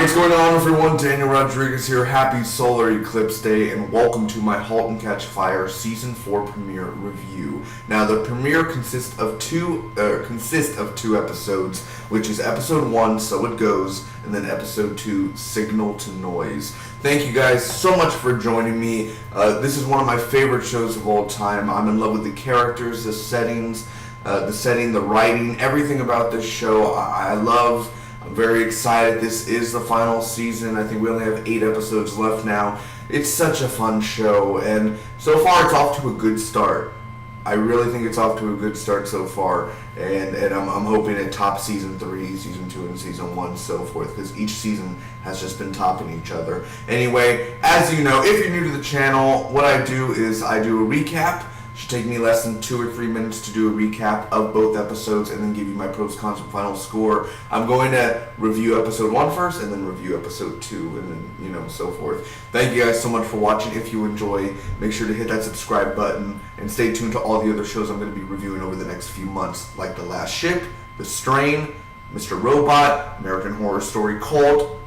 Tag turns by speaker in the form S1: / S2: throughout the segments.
S1: What's going on, everyone? Daniel Rodriguez here. Happy Solar Eclipse Day, and welcome to my Halt and Catch Fire Season 4 premiere review. Now, the premiere consists of two episodes, which is Episode 1, So It Goes, and then Episode 2, Signal to Noise. Thank you guys so much for joining me. This is one of my favorite shows of all time. I'm in love with the characters, the settings, the writing, everything about this show I love. I'm very excited. This is the final season. I think we only have 8 episodes left now. It's such a fun show, and so far it's off to a good start. I really think it's off to a good start so far, and I'm hoping it tops Season 3, Season 2, and Season 1, so forth, because each season has just been topping each other. Anyway, as you know, if you're new to the channel, what I do is I do a recap. It should take me less than 2 or 3 minutes to do a recap of both episodes and then give you my pros, cons, and final score. I'm going to review Episode 1 first and then review Episode 2 and then, so forth. Thank you guys so much for watching. If you enjoy, make sure to hit that subscribe button and stay tuned to all the other shows I'm going to be reviewing over the next few months, like The Last Ship, The Strain, Mr. Robot, American Horror Story Cult,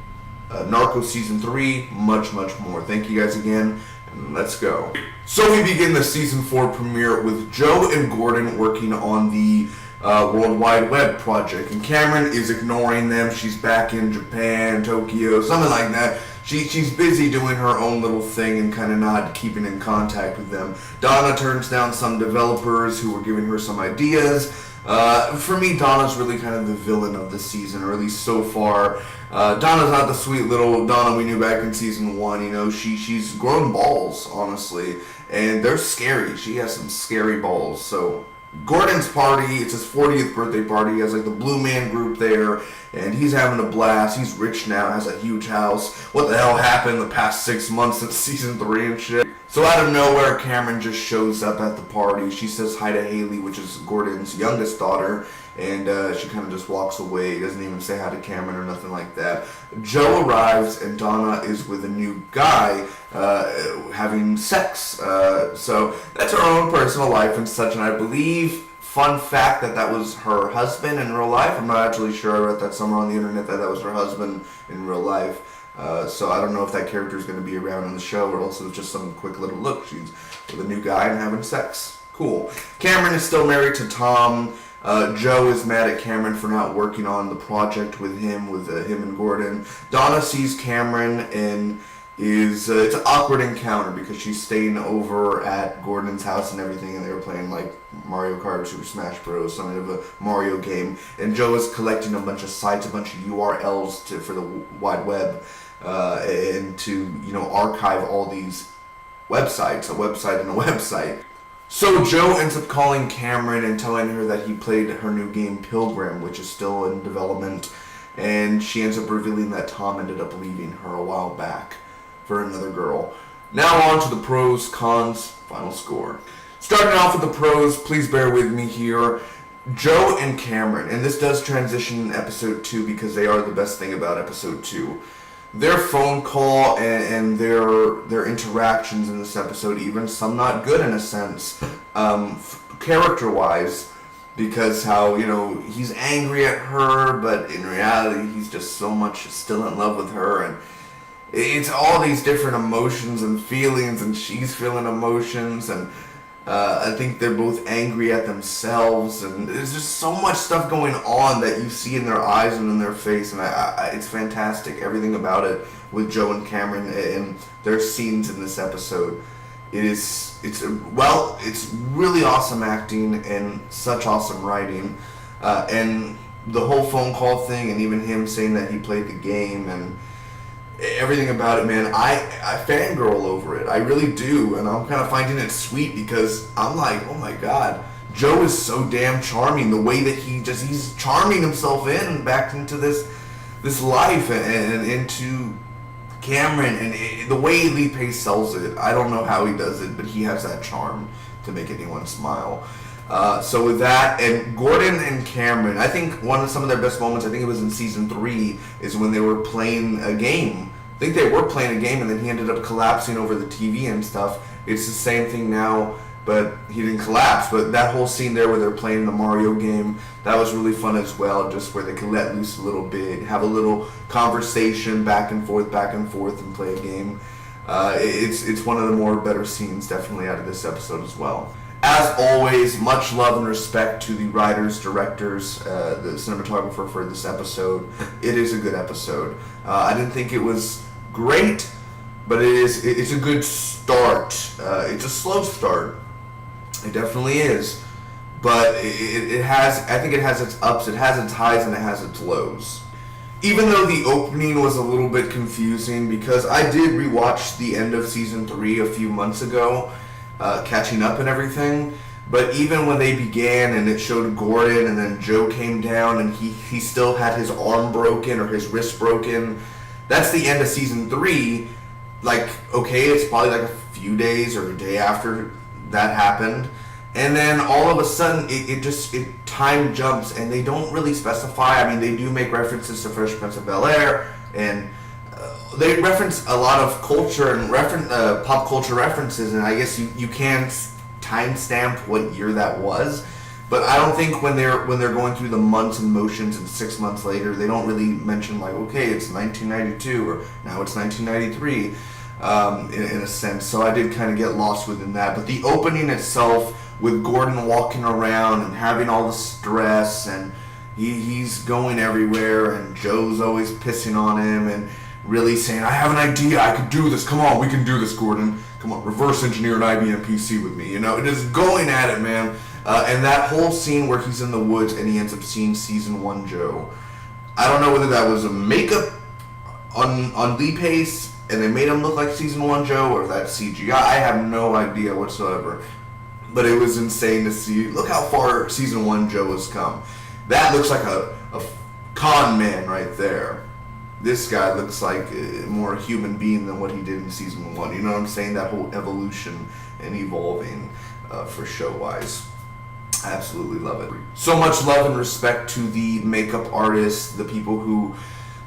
S1: Narcos Season 3, much, much more. Thank you guys again. And let's go. So we begin the Season 4 premiere with Joe and Gordon working on the World Wide Web project. And Cameron is ignoring them. She's back in Japan, Tokyo, something like that. She's busy doing her own little thing and kind of not keeping in contact with them. Donna turns down some developers who were giving her some ideas. For me, Donna's really kind of the villain of the season, or at least so far. Donna's not the sweet little Donna we knew back in Season 1, she's grown balls, honestly, and they're scary. She has some scary balls. So Gordon's party, it's his 40th birthday party. He has like the Blue Man Group there, and he's having a blast. He's rich now, has a huge house. What the hell happened the past 6 months since Season 3 and shit? So out of nowhere, Cameron just shows up at the party. She says hi to Haley, which is Gordon's youngest daughter, and she kind of just walks away. Doesn't even say hi to Cameron or nothing like that. Joe arrives, and Donna is with a new guy having sex. So that's her own personal life and such, and I believe, fun fact, that was her husband in real life. I'm not actually sure. I read that somewhere on the internet that was her husband in real life. So I don't know if that character is going to be around in the show, or also just some quick little look. She's with a new guy and having sex. Cool. Cameron is still married to Tom. Joe is mad at Cameron for not working on the project with him and Gordon. Donna sees Cameron and it's an awkward encounter because she's staying over at Gordon's house and everything, and they were playing like Mario Kart, Super Smash Bros, some of a Mario game, and Joe is collecting a bunch of sites, a bunch of URLs for the wide web, and to archive all these websites, a website and a website. So Joe ends up calling Cameron and telling her that he played her new game Pilgrim, which is still in development, and she ends up revealing that Tom ended up leaving her a while back for another girl. Now on to the pros, cons, final score. Starting off with the pros, please bear with me here. Joe and Cameron, and this does transition in Episode 2 because they are the best thing about Episode 2. Their phone call and their interactions in this episode, even some not good in a sense, character-wise, because how, he's angry at her, but in reality he's just so much still in love with her, and it's all these different emotions and feelings, and she's feeling emotions, and I think they're both angry at themselves, and there's just so much stuff going on that you see in their eyes and in their face, and it's fantastic, everything about it with Joe and Cameron and their scenes in this episode. It's really awesome acting and such awesome writing, and the whole phone call thing, and even him saying that he played the game, and everything about it, man, I fangirl over it. I really do, and I'm kind of finding it sweet because I'm like, oh my god, Joe is so damn charming. The way that he's charming himself back into this life and into Cameron, and the way Lee Pace sells it, I don't know how he does it, but he has that charm to make anyone smile. So with that, and Gordon and Cameron, I think some of their best moments, I think it was in Season 3, is when they were playing a game. I think they were playing a game, and then he ended up collapsing over the TV and stuff. It's the same thing now but he didn't collapse. But that whole scene there where they're playing the Mario game, that was really fun as well, just where they could let loose a little bit, have a little conversation back and forth, and play a game. It's one of the more better scenes definitely out of this episode as well. As always, much love and respect to the writers, directors, the cinematographer for this episode. It is a good episode. I didn't think it was great, but it's a good start. It's a slow start. It definitely is. But I think it has its ups, it has its highs, and it has its lows. Even though the opening was a little bit confusing, because I did rewatch the end of season 3 a few months ago, catching up and everything, but even when they began and it showed Gordon and then Joe came down and he still had his arm broken or his wrist broken, that's the end of season 3. Like, okay, it's probably like a few days or a day after that happened, and then all of a sudden it time jumps and they don't really specify. I mean, they do make references to Fresh Prince of Bel-Air, and they reference a lot of culture and pop culture references, and I guess you can timestamp what year that was, but I don't think when they're going through the months and motions and 6 months later, they don't really mention like, okay, it's 1992 or now it's 1993 in a sense. So I did kind of get lost within that. But the opening itself, with Gordon walking around and having all the stress, and he's going everywhere, and Joe's always pissing on him and really saying, I have an idea, I could do this, come on, we can do this, Gordon, come on, reverse engineer an IBM PC with me, just going at it, man. And that whole scene where he's in the woods and he ends up seeing season 1 Joe, I don't know whether that was a makeup on Lee Pace and they made him look like season 1 Joe, or if that's CGI, I have no idea whatsoever. But it was insane to see, look how far season 1 Joe has come. That looks like a con man right there. This guy looks like a more human being than what he did in season 1. You know what I'm saying? That whole evolution and evolving for show-wise. I absolutely love it. So much love and respect to the makeup artists, the people who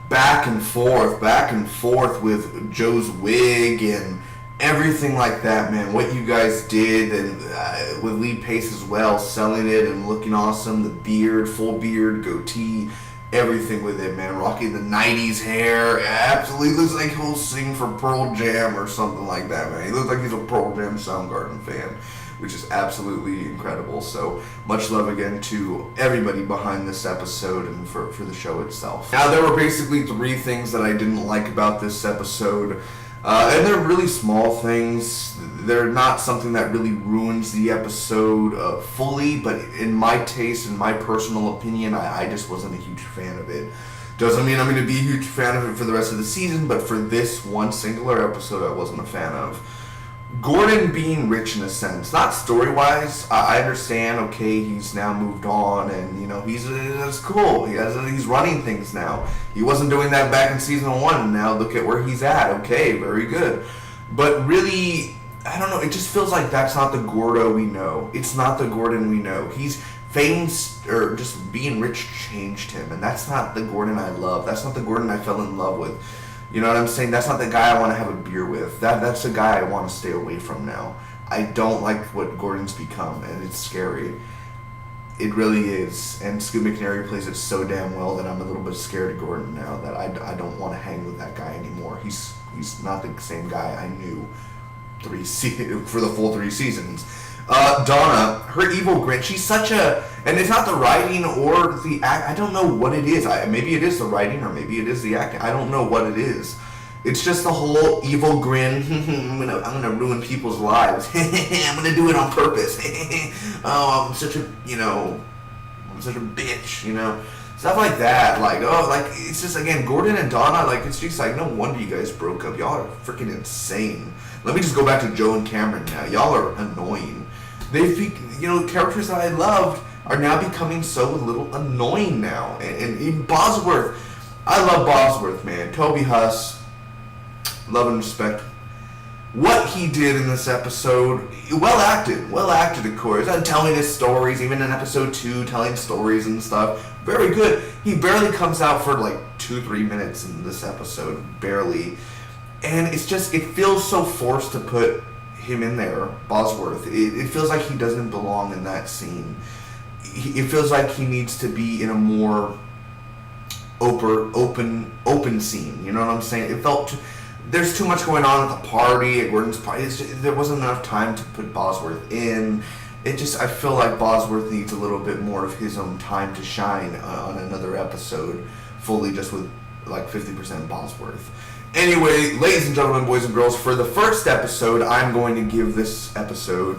S1: back and forth with Joe's wig and everything like that, man. What you guys did, and with Lee Pace as well, selling it and looking awesome. The beard, full beard, goatee, everything with it, man. Rocking the 90s hair. Absolutely looks like he'll sing for Pearl Jam or something like that, man. He looks like he's a Pearl Jam Soundgarden fan, which is absolutely incredible. So much love again to everybody behind this episode and for the show itself. Now, there were basically 3 things that I didn't like about this episode. And they're really small things. They're not something that really ruins the episode fully, but in my taste, in my personal opinion, I just wasn't a huge fan of it. Doesn't mean I'm going to be a huge fan of it for the rest of the season, but for this one singular episode, I wasn't a fan of. Gordon being rich in a sense, not story-wise. I understand, okay, he's now moved on, and, that's cool. He's running things now. He wasn't doing that back in season 1, and now look at where he's at. Okay, very good. But really, I don't know, it just feels like that's not the Gordo we know. It's not the Gordon we know. Fame or just being rich changed him, and that's not the Gordon I love. That's not the Gordon I fell in love with. You know what I'm saying? That's not the guy I want to have a beer with. That's the guy I want to stay away from now. I don't like what Gordon's become, and it's scary. It really is. And Scoot McNairy plays it so damn well that I'm a little bit scared of Gordon now, that I don't want to hang with that guy anymore. He's not the same guy I knew for the full 3 seasons. Donna, her evil grin, she's such a, and it's not the writing or the act, I don't know what it is. Maybe it is the writing or maybe it is the acting. I don't know what it is. It's just the whole evil grin. I'm gonna ruin people's lives. I'm gonna do it on purpose. Oh, I'm such a bitch, Stuff like that. It's just, again, Gordon and Donna, it's just like, no wonder you guys broke up. Y'all are freaking insane. Let me just go back to Joe and Cameron now. Y'all are annoying. Characters that I loved are now becoming so a little annoying now. And even Bosworth, I love Bosworth, man. Toby Huss, love and respect. What he did in this episode, well acted, of course. And telling his stories, even in episode 2, telling stories and stuff. Very good. He barely comes out for 2-3 minutes in this episode, barely. And it's just, it feels so forced to put him in there, Bosworth, it feels like he doesn't belong in that scene. It feels like he needs to be in a more open scene. You know what I'm saying? It felt there's too much going on at the party, at Gordon's party. There wasn't enough time to put Bosworth in. I feel like Bosworth needs a little bit more of his own time to shine on another episode, fully just with like 50% Bosworth. Anyway, ladies and gentlemen, boys and girls, for the first episode, I'm going to give this episode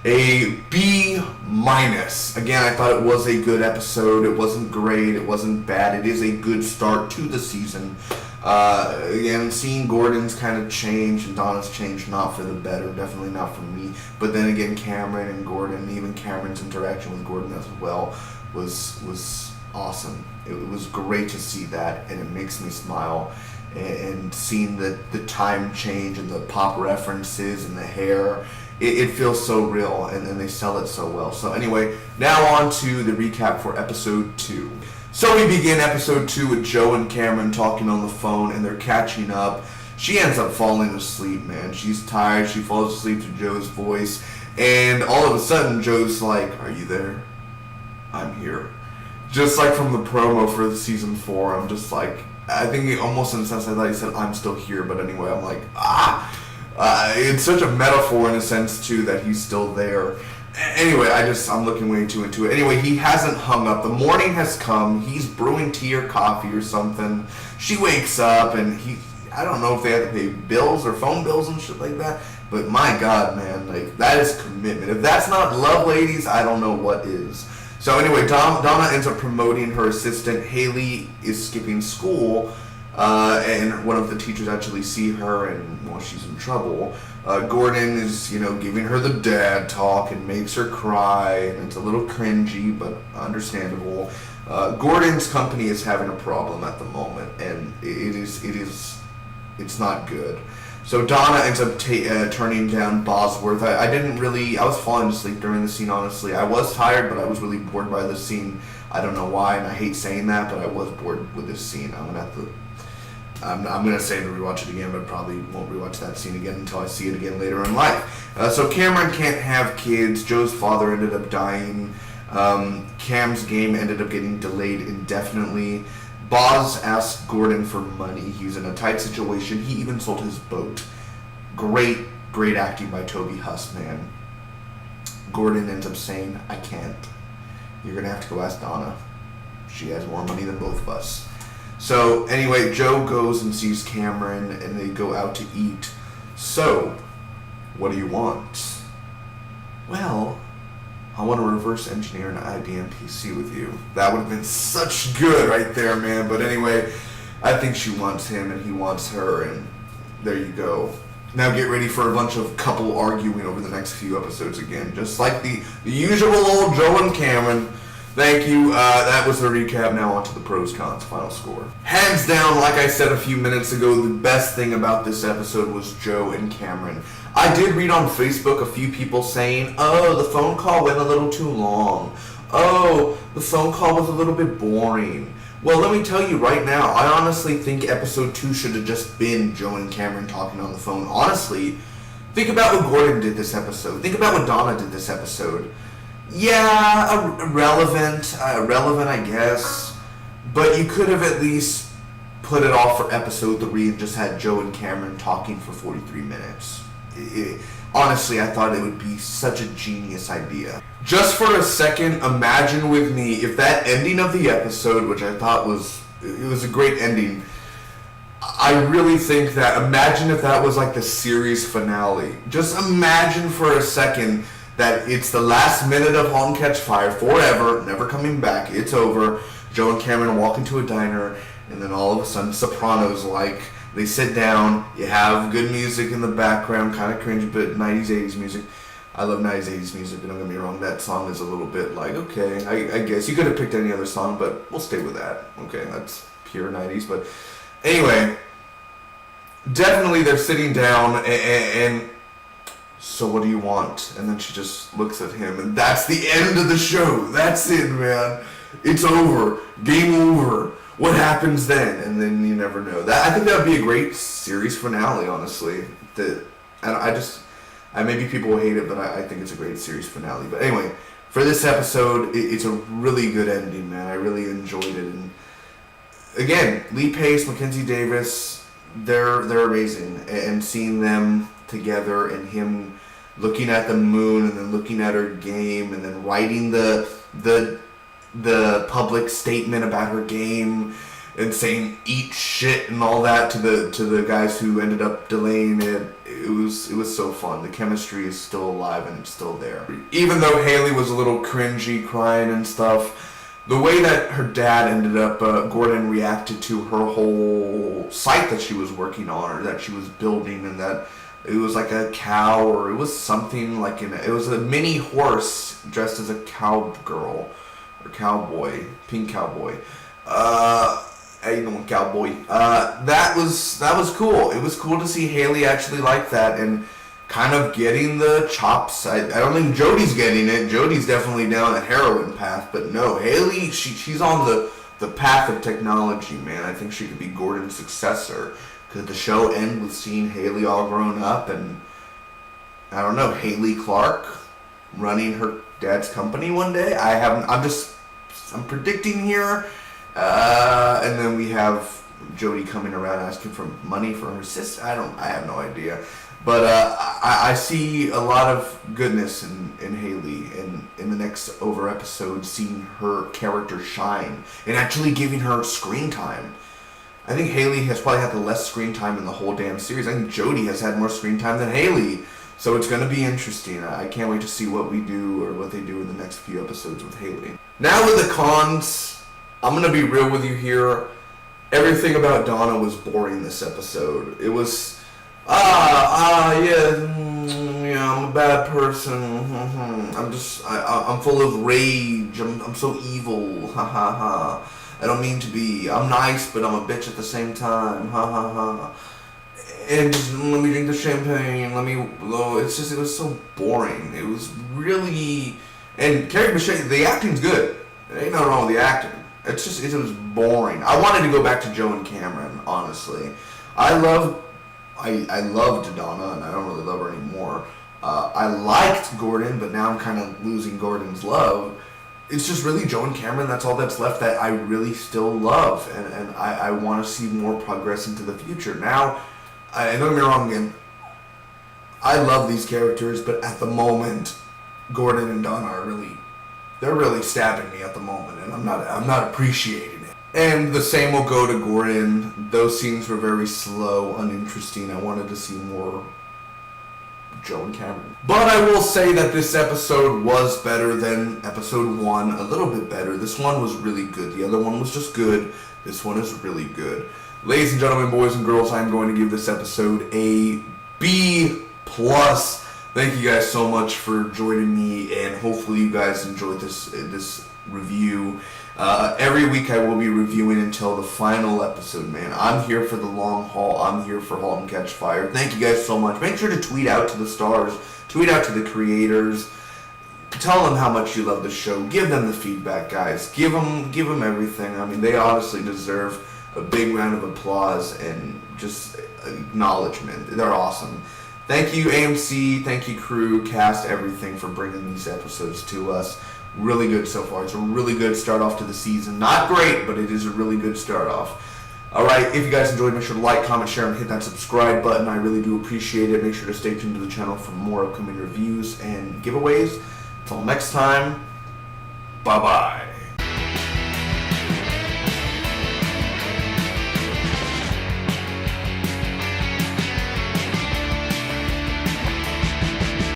S1: a B-. Again, I thought it was a good episode. It wasn't great. It wasn't bad. It is a good start to the season. Again, seeing Gordon's kind of change and Donna's change, not for the better, definitely not for me. But then again, Cameron and Gordon, even Cameron's interaction with Gordon as well, was awesome. It was great to see that, and it makes me smile. And seeing the time change and the pop references and the hair, it feels so real, and they sell it so well. So anyway, now on to the recap for episode 2. So we begin episode 2 with Joe and Cameron talking on the phone, and they're catching up. She ends up falling asleep, man. She's tired. She falls asleep to Joe's voice, and all of a sudden, Joe's like, "Are you there? I'm here." Just like from the promo for the season 4, I'm just like, I think almost in a sense I thought he said, "I'm still here," but anyway, I'm like, it's such a metaphor in a sense too that he's still there. Anyway, I'm looking way too into it. Anyway, he hasn't hung up. The morning has come. He's brewing tea or coffee or something. She wakes up and I don't know if they have to pay bills or phone bills and shit like that, but my God, man, like that is commitment. If that's not love, ladies, I don't know what is. So anyway, Donna ends up promoting her assistant. Haley is skipping school, and one of the teachers actually see her, and well, she's in trouble. Gordon is, giving her the dad talk and makes her cry, and it's a little cringy, but understandable. Gordon's company is having a problem at the moment, and it's not good. So Donna ends up turning down Bosworth. I was falling asleep during the scene, honestly. I was tired, but I was really bored by the scene. I don't know why, and I hate saying that, but I was bored with this scene. I'm gonna say to rewatch it again, but probably won't rewatch that scene again until I see it again later in life. So Cameron can't have kids. Joe's father ended up dying. Cam's game ended up getting delayed indefinitely. Boz asked Gordon for money. He's in a tight situation. He even sold his boat. Great acting by Toby Huss, man. Gordon ends up saying, "I can't. You're gonna have to go ask Donna. She has more money than both of us." So anyway, Joe goes and sees Cameron, and they go out to eat. "So, what do you want?" "Well, I want to reverse engineer an IBM PC with you." That would have been such good right there, man. But anyway, I think she wants him and he wants her, and there you go. Now get ready for a bunch of couple arguing over the next few episodes again. Just like the usual old Joe and Cameron. Thank you. That was the recap. Now on to the pros, cons, final score. Hands down, like I said a few minutes ago, the best thing about this episode was Joe and Cameron. I did read on Facebook a few people saying, "Oh, the phone call went a little too long. Oh, the phone call was a little bit boring." Well, let me tell you right now, I honestly think episode 2 should have just been Joe and Cameron talking on the phone. Honestly, think about what Gordon did this episode. Think about what Donna did this episode. Yeah, relevant, I guess. But you could have at least put it off for episode 3 and just had Joe and Cameron talking for 43 minutes. Honestly, I thought it would be such a genius idea. Just for a second, imagine with me if that ending of the episode, which I thought was a great ending, I really think that, imagine if that was like the series finale. Just imagine for a second that it's the last minute of Halt and Catch Fire, forever, never coming back, it's over. Joe and Cameron walk into a diner, and then all of a sudden, Sopranos-like, they sit down, you have good music in the background, kind of cringe, but 90s, 80s music. I love 90s, 80s music, but don't get me wrong, that song is a little bit like, okay, I guess. You could have picked any other song, but we'll stay with that. Okay, that's pure 90s, but anyway, definitely they're sitting down, and "So what do you want?" And then she just looks at him, and that's the end of the show. That's it, man. It's over. Game over. What happens then? And then you never know. I think that would be a great series finale, honestly. and maybe people will hate it, but I think it's a great series finale. But anyway, for this episode, it's a really good ending, man. I really enjoyed it. And again, Lee Pace, Mackenzie Davis, they're amazing. And seeing them together and him looking at the moon and then looking at her game and then writing the public statement about her game and saying "eat shit" and all that to the guys who ended up delaying it. It was so fun. The chemistry is still alive and it's still there. Even though Haley was a little cringy, crying and stuff, the way that her dad ended up, Gordon reacted to her whole site that she was working on or that she was building, and that it was like a cow, or it was something like it was a mini horse dressed as a cowgirl or cowboy, pink cowboy. How you doing, cowboy? That was cool. It was cool to see Haley actually like that and kind of getting the chops. I don't think Jody's getting it. Jody's definitely down the heroin path, but no, Haley, she's on the path of technology, man. I think she could be Gordon's successor. Could the show end with seeing Haley all grown up and, I don't know, Haley Clark running her dad's company one day? I'm predicting here. And then we have Jody coming around asking for money for her sister. I have no idea. But I see a lot of goodness in Haley in the next episode, seeing her character shine and actually giving her screen time. I think Haley has probably had the less screen time in the whole damn series. I think Jody has had more screen time than Haley. So it's going to be interesting. I can't wait to see what we do or what they do in the next few episodes with Haley. Now with the cons, I'm going to be real with you here. Everything about Donna was boring this episode. It was, yeah, I'm a bad person. I'm full of rage. I'm so evil. Ha ha ha. I don't mean to be. I'm nice, but I'm a bitch at the same time. Ha ha ha. And just let me drink the champagne. Let me blow. It was so boring. It was really, and Carrie Bechet, the acting's good. There ain't nothing wrong with the acting. It was boring. I wanted to go back to Joe and Cameron, honestly. I loved Donna, and I don't really love her anymore. I liked Gordon, but now I'm kind of losing Gordon's love. It's just really Joe and Cameron. That's all that's left that I really still love, and I want to see more progress into the future. Now, don't get me wrong again. I love these characters, but at the moment, Gordon and Donna are they're really stabbing me at the moment, and I'm not appreciating it. And the same will go to Gordon. Those scenes were very slow, uninteresting. I wanted to see more Joe and Cameron. But I will say that this episode was better than episode 1, a little bit better. This one was really good. The other one was just good. This one is really good. Ladies and gentlemen, boys and girls, I'm going to give this episode a B+. Thank you guys so much for joining me, and hopefully you guys enjoyed this review. Every week I will be reviewing until the final episode, man. I'm here for the long haul. I'm here for Halt and Catch Fire. Thank you guys so much. Make sure to tweet out to the stars, tweet out to the creators, tell them how much you love the show. Give them the feedback, guys. Give them everything. I mean, they honestly deserve a big round of applause and just acknowledgement. They're awesome. Thank you, AMC. Thank you, crew, cast, everything for bringing these episodes to us. Really good so far. It's a really good start off to the season. Not great, but it is a really good start off. Alright, if you guys enjoyed, make sure to like, comment, share, and hit that subscribe button. I really do appreciate it. Make sure to stay tuned to the channel for more upcoming reviews and giveaways. Until next time, bye-bye.